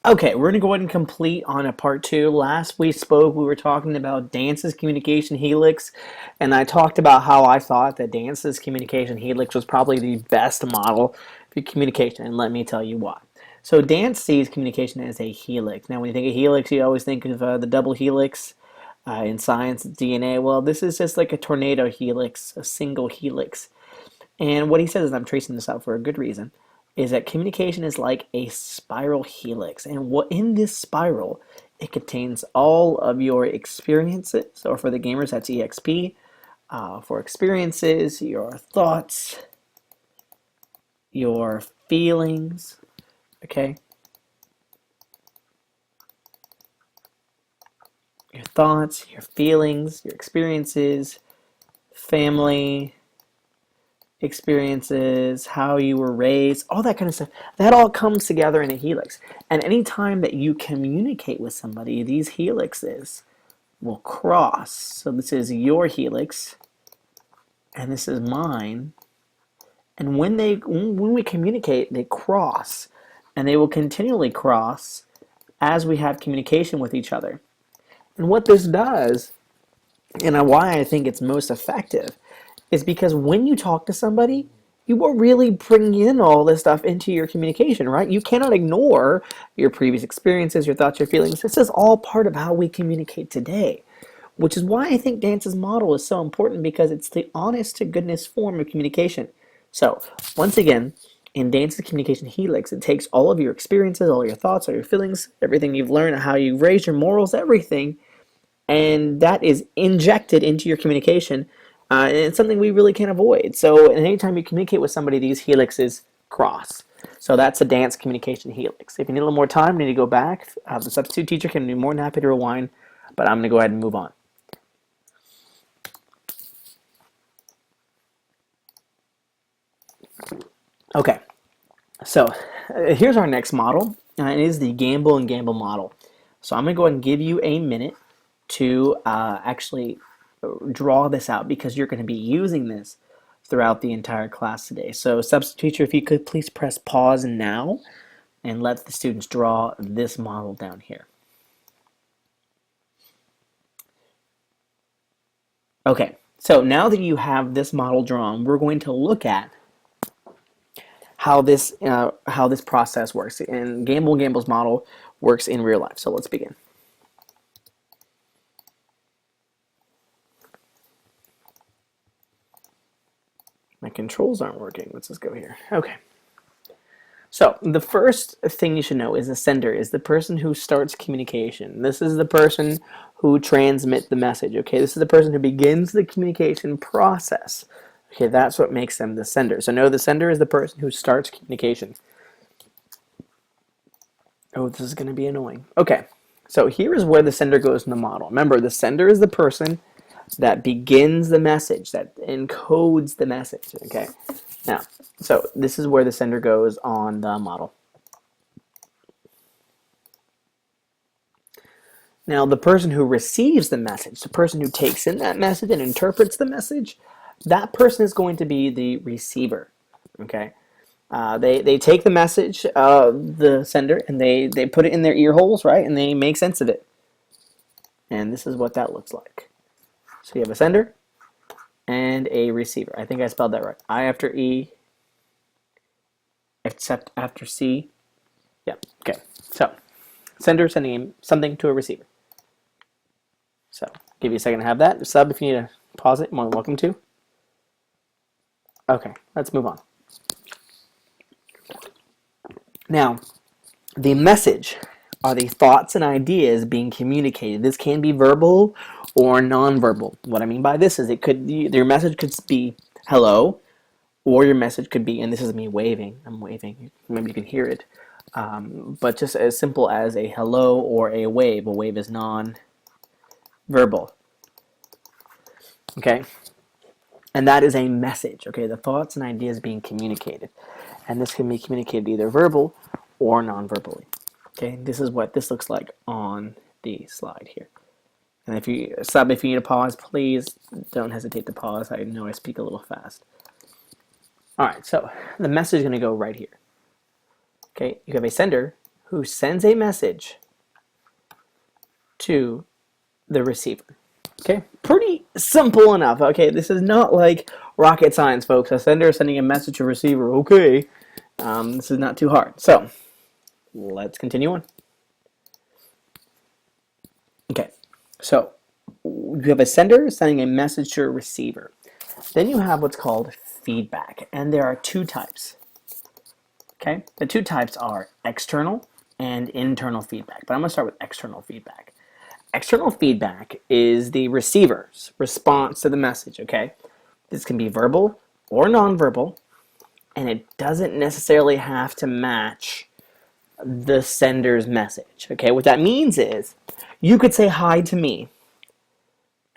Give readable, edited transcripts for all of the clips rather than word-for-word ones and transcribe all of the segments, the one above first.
Okay, we're going to go ahead and complete on a part two. Last we spoke, we were talking about Dance's communication helix, and I talked about how I thought that Dance's communication helix was probably the best model for communication, and let me tell you why. So Dance sees communication as a helix. Now, when you think of helix, you always think of the double helix. In science, DNA. Well, this is just like a tornado helix, a single helix. And what he says, and I'm tracing this out for a good reason, is that communication is like a spiral helix. And what in this spiral, it contains all of your experiences, or for the gamers, that's EXP, for experiences, your thoughts, your feelings, okay? Your thoughts, your feelings, your experiences, family, experiences, how you were raised, all that kind of stuff. That all comes together in a helix. And anytime that you communicate with somebody, these helixes will cross. So this is your helix, and this is mine. And when we communicate, they cross, and they will continually cross as we have communication with each other. And what this does, and why I think it's most effective, is because when you talk to somebody, you are really bringing in all this stuff into your communication, right? You cannot ignore your previous experiences, your thoughts, your feelings. This is all part of how we communicate today, which is why I think Dance's model is so important, because it's the honest to goodness form of communication. So, once again, in Dance's communication helix, it takes all of your experiences, all your thoughts, all your feelings, everything you've learned, how you've raised your morals, everything, and that is injected into your communication. And it's something we really can't avoid. So anytime you communicate with somebody, these helixes cross. So that's a Dance communication helix. If you need a little more time, you need to go back. The substitute teacher can be more than happy to rewind, but I'm going to go ahead and move on. Okay, so here's our next model. It is the Gamble and Gamble model. So I'm going to go ahead and give you a minute to actually draw this out, because you're going to be using this throughout the entire class today. So substitute teacher, if you could please press pause now and let the students draw this model down here. Okay, so now that you have this model drawn, we're going to look at how this process works. And Gamble's model works in real life. So let's begin. My controls aren't working. Let's just go here. Okay. So the first thing you should know is the sender is the person who starts communication. This is the person who transmits the message. Okay, this is the person who begins the communication process. Okay, that's what makes them the sender. So no, the sender is the person who starts communication. Oh, this is going to be annoying. Okay, so here is where the sender goes in the model. Remember, the sender is the person that begins the message, that encodes the message, okay? Now, so this is where the sender goes on the model. Now, the person who receives the message, the person who takes in that message and interprets the message, that person is going to be the receiver, okay? They take the message, the sender, and they put it in their ear holes, right? And they make sense of it. And this is what that looks like. So you have a sender and a receiver. I think I spelled that right. I after E, except after C. Yeah, okay. So, sender sending something to a receiver. So, give you a second to have that. Sub, if you need to pause it, you're more than welcome to. Okay, let's move on. Now, the message are the thoughts and ideas being communicated. This can be verbal or nonverbal. What I mean by this is your message could be hello, or your message could be, and this is me waving, I'm waving, maybe you can hear it, but just as simple as a hello or a wave. A wave is non-verbal. Okay? And that is a message, okay? The thoughts and ideas being communicated. And this can be communicated either verbal or non-verbally. Okay, this is what this looks like on the slide here. And if you need to pause, please don't hesitate to pause. I know I speak a little fast. All right, so the message is going to go right here. Okay, you have a sender who sends a message to the receiver. Okay, pretty simple enough. Okay, this is not like rocket science, folks. A sender sending a message to a receiver. Okay, this is not too hard. So let's continue on. Okay, so you have a sender sending a message to a receiver. Then you have what's called feedback, and there are two types. Okay, the two types are external and internal feedback, but I'm going to start with external feedback. External feedback is the receiver's response to the message, okay? This can be verbal or nonverbal, and it doesn't necessarily have to match the sender's message, okay? What that means is you could say hi to me,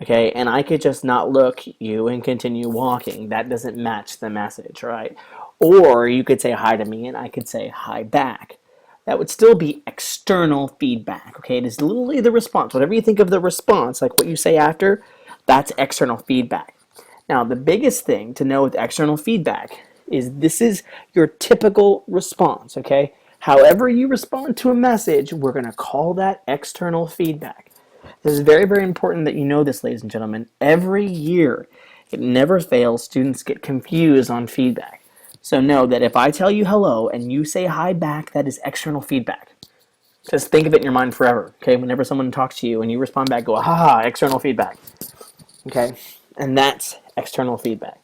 okay, and I could just not look at you and continue walking. That doesn't match the message, right? Or you could say hi to me and I could say hi back. That would still be external feedback, okay? It is literally the response. Whatever you think of the response, like what you say after, that's external feedback. Now, the biggest thing to know with external feedback is this is your typical response, okay? However you respond to a message, we're going to call that external feedback. This is very, very important that you know this, ladies and gentlemen. Every year, it never fails, students get confused on feedback. So know that if I tell you hello and you say hi back, that is external feedback. Just think of it in your mind forever, okay? Whenever someone talks to you and you respond back, go, ha, external feedback, okay? And that's external feedback.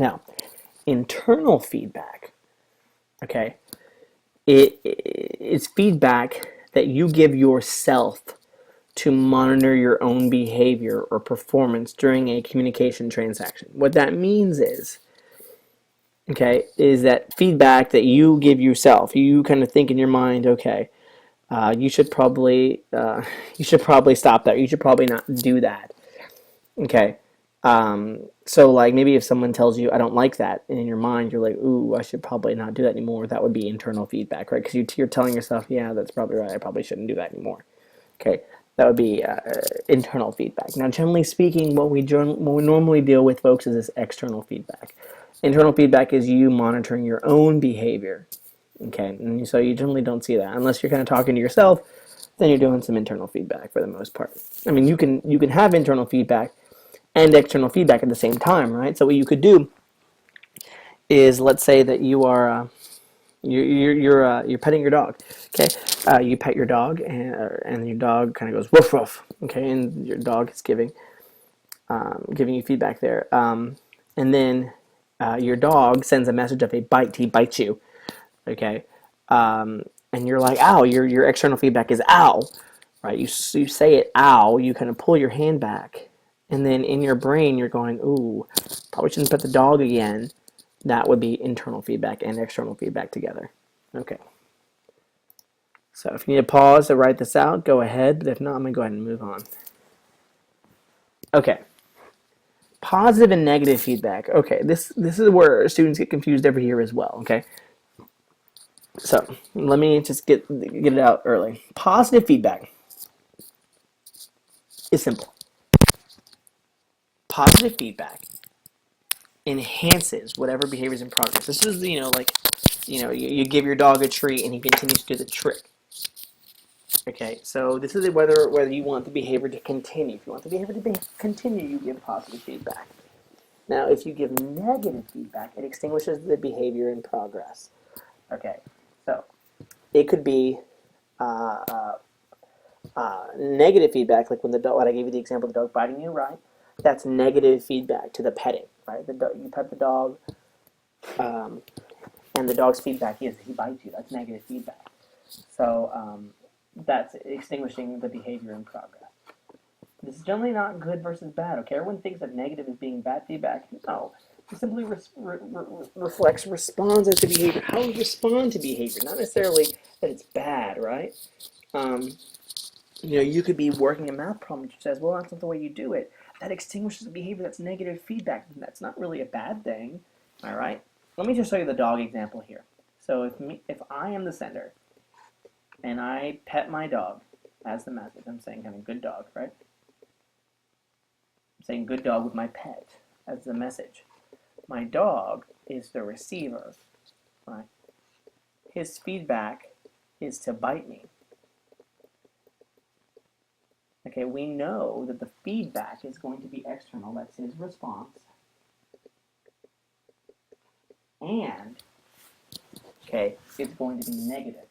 Now, internal feedback, okay, it's feedback that you give yourself to monitor your own behavior or performance during a communication transaction. What that means is, okay, is that feedback that you give yourself. You kind of think in your mind, okay, you should probably stop that. You should probably not do that. Okay, so like maybe if someone tells you I don't like that, and in your mind you're like, ooh, I should probably not do that anymore. That would be internal feedback, right? Because you're telling yourself, yeah, that's probably right. I probably shouldn't do that anymore. Okay, that would be internal feedback. Now, generally speaking, what we normally deal with, folks, is this external feedback. Internal feedback is you monitoring your own behavior. Okay, and so you generally don't see that unless you're kind of talking to yourself. Then you're doing some internal feedback for the most part. I mean, you can have internal feedback and external feedback at the same time, right? So what you could do is, let's say that you are you're petting your dog. Okay, you pet your dog, and your dog kind of goes woof woof. Okay, and your dog is giving you feedback there. And then your dog sends a message of a bite. He bites you. Okay, and you're like, ow. Your external feedback is ow, right? You say it, ow. You kind of pull your hand back, and then in your brain you're going, ooh, probably shouldn't pet the dog again. That would be internal feedback and external feedback together. Okay. So if you need a pause to write this out, go ahead. But if not, I'm going to go ahead and move on. Okay. Positive and negative feedback. Okay, this is where students get confused every year as well. Okay. So let me just get it out early. Positive feedback is simple. Positive feedback enhances whatever behavior is in progress. This is, you give your dog a treat and he continues to do the trick. Okay, so this is whether you want the behavior to continue. If you want the behavior to continue, you give positive feedback. Now, if you give negative feedback, it extinguishes the behavior in progress. Okay, so it could be negative feedback, like when I gave you the example of the dog biting you, right? That's negative feedback to the petting, right? You pet the dog, and the dog's feedback is he bites you. That's negative feedback. So that's extinguishing the behavior in progress. This is generally not good versus bad, okay? Everyone thinks that negative is being bad feedback. No. It simply reflects responses to behavior. How we respond to behavior, not necessarily that it's bad, right? You could be working a math problem which says, well, that's not the way you do it. That extinguishes the behavior. That's negative feedback. That's not really a bad thing, all right? Let me just show you the dog example here. So if I am the sender, and I pet my dog as the message, I'm saying kind of good dog, right? I'm saying good dog with my pet as the message. My dog is the receiver, right? His feedback is to bite me. Okay, we know that the feedback is going to be external, that's his response. And, okay, it's going to be negative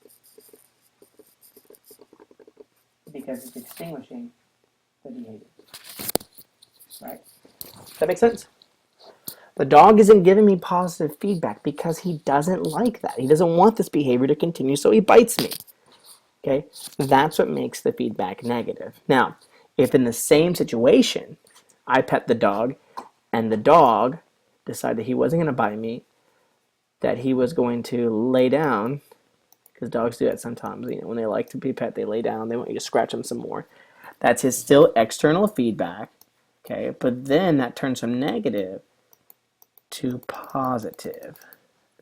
because it's extinguishing the behavior. Right? Does that make sense? The dog isn't giving me positive feedback because he doesn't like that. He doesn't want this behavior to continue, so he bites me. Okay? That's what makes the feedback negative. Now, if in the same situation, I pet the dog and the dog decided he wasn't going to bite me, that he was going to lay down, because dogs do that sometimes, you know, when they like to be pet, they lay down, they want you to scratch them some more. That's his still external feedback, okay? But then that turns from negative to positive.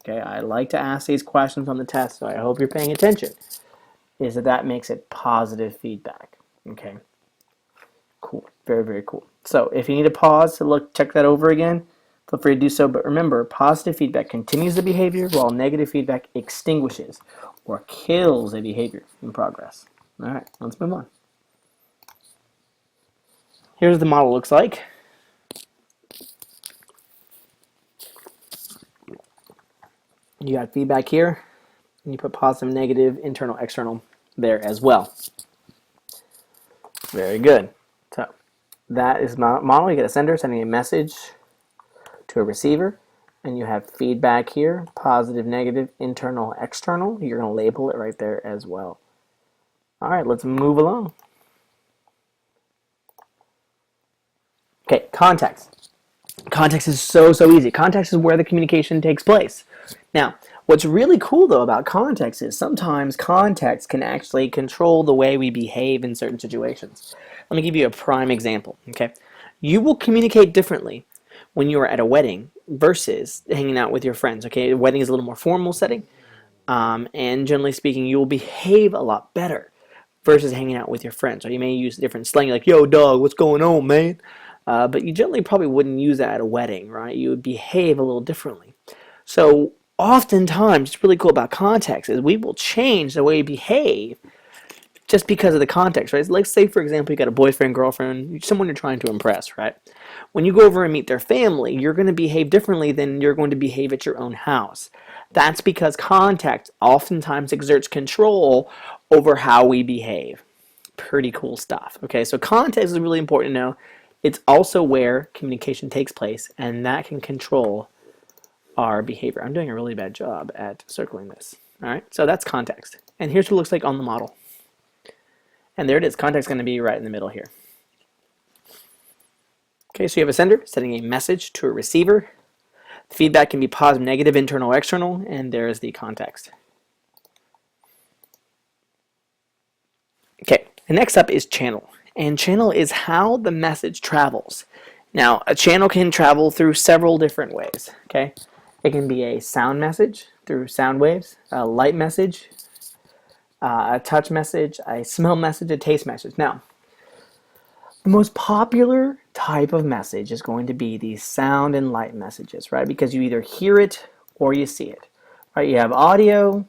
Okay, I like to ask these questions on the test, so I hope you're paying attention. Is that makes it positive feedback. Okay, cool, very, very cool. So if you need to pause to look, check that over again, feel free to do so. But remember, positive feedback continues the behavior, while negative feedback extinguishes or kills a behavior in progress. All right, let's move on. Here's what the model looks like. You got feedback here, and you put positive, negative, internal, external there as well. Very good. So that is my model. You get a sender sending a message to a receiver, and you have feedback here, positive, negative, internal, external. You're going to label it right there as well. All right, let's move along. Okay, context. Context is so easy. Context is where the communication takes place. Now, what's really cool though about context is sometimes context can actually control the way we behave in certain situations. Let me give you a prime example, okay? You will communicate differently when you are at a wedding versus hanging out with your friends, okay? A wedding is a little more formal setting, and generally speaking, you will behave a lot better versus hanging out with your friends. Or you may use different slang like, yo, dog, what's going on, man? But you generally probably wouldn't use that at a wedding, right? You would behave a little differently. So oftentimes, what's really cool about context is we will change the way we behave just because of the context, right? Let's say, for example, you got a boyfriend, girlfriend, someone you're trying to impress, right? When you go over and meet their family, you're going to behave differently than you're going to behave at your own house. That's because context oftentimes exerts control over how we behave. Pretty cool stuff. Okay, so context is really important to know. It's also where communication takes place, and that can control our behavior. I'm doing a really bad job at circling this. All right, so that's context. And here's what it looks like on the model. And there it is. Context is going to be right in the middle here. Okay, so you have a sender sending a message to a receiver. The feedback can be positive, negative, internal, external, and there's the context. Okay, and next up is channel. And channel is how the message travels. Now, a channel can travel through several different ways. Okay, it can be a sound message through sound waves, a light message, a touch message, a smell message, a taste message. Now, the most popular type of message is going to be these sound and light messages, right? Because you either hear it or you see it, right? You have audio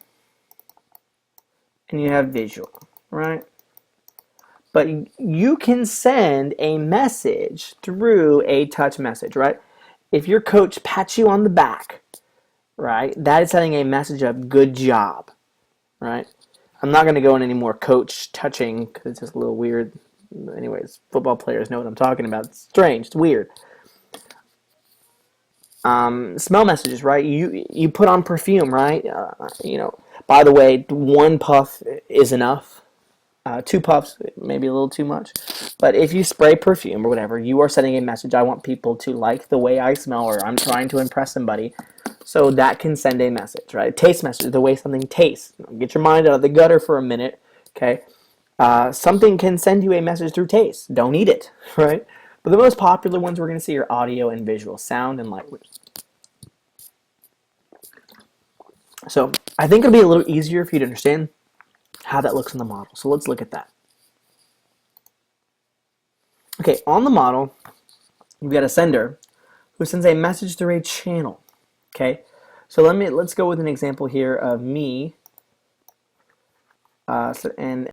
and you have visual, right? But you can send a message through a touch message, right? If your coach pats you on the back, right, that is sending a message of good job, right? I'm not going to go in any more coach touching because it's just a little weird. Anyways, football players know what I'm talking about. It's strange. It's weird. Smell messages, right? You put on perfume, right? By the way, one puff is enough. 2 puffs, maybe a little too much. But if you spray perfume or whatever, you are sending a message. I want people to like the way I smell, or I'm trying to impress somebody. So that can send a message, right? Taste message, the way something tastes. Get your mind out of the gutter for a minute, okay? Something can send you a message through taste. Don't eat it, right? But the most popular ones we're going to see are audio and visual, sound and light waves. So I think it'll be a little easier for you to understand how that looks in the model. So let's look at that. Okay, on the model, you've got a sender who sends a message through a channel. Okay, so let's go with an example here of me And